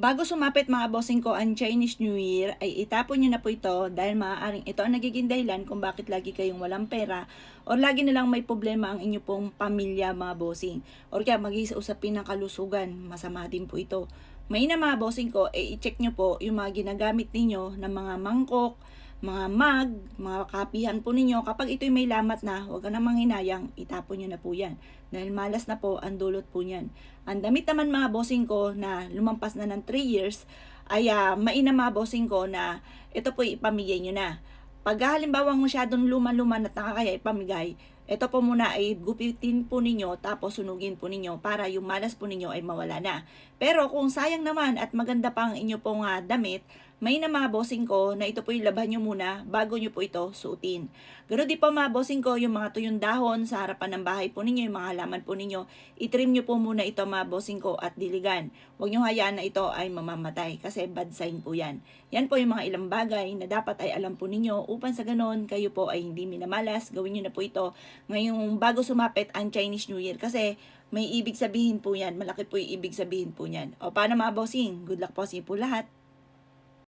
Bago sumapit mga bossing ko ang Chinese New Year, ay itapon nyo na po ito dahil maaaring ito ang nagiging dahilan kung bakit lagi kayong walang pera o lagi na lang may problema ang inyo pong pamilya mga bossing. O kaya mag-iusapin ng kalusugan, masama din po ito. May na mga bossing ko, i-check nyo po yung mga ginagamit ninyo ng mga mangkok, mga mug, mga kapihan po ninyo. Kapag ito'y may lamat na, huwag ka namang hinayang, itapon nyo na po yan. Dahil malas na po ang dulot po niyan. Ang damit naman mga bossing ko na lumampas na ng 3 years, ay mainam mga bossing ko na ito po ipamigay nyo na. Pag halimbawa masyadong luman-luman at nakakaya ipamigay, ito po muna ay gupitin po ninyo tapos sunugin po ninyo para yung malas po ninyo ay mawala na. Pero kung sayang naman at maganda pang inyo pong damit, may na mga bossing ko na ito po yung laban nyo muna bago nyo po ito suotin. Ganoon din po mga bossing ko, yung mga tuyong dahon sa harapan ng bahay po ninyo, yung mga halaman po ninyo, itrim nyo po muna ito mga bossing ko at diligan. Huwag nyo hayaan na ito ay mamamatay kasi bad sign po yan. Yan po yung mga ilang bagay na dapat ay alam po ninyo upang sa ganon kayo po ay hindi minamalas. Gawin nyo na po ito ngayong bago sumapit ang Chinese New Year kasi may ibig sabihin po yan. Malaki po yung ibig sabihin po yan. O paano mga bossing? Good luck po sa inyo po lahat.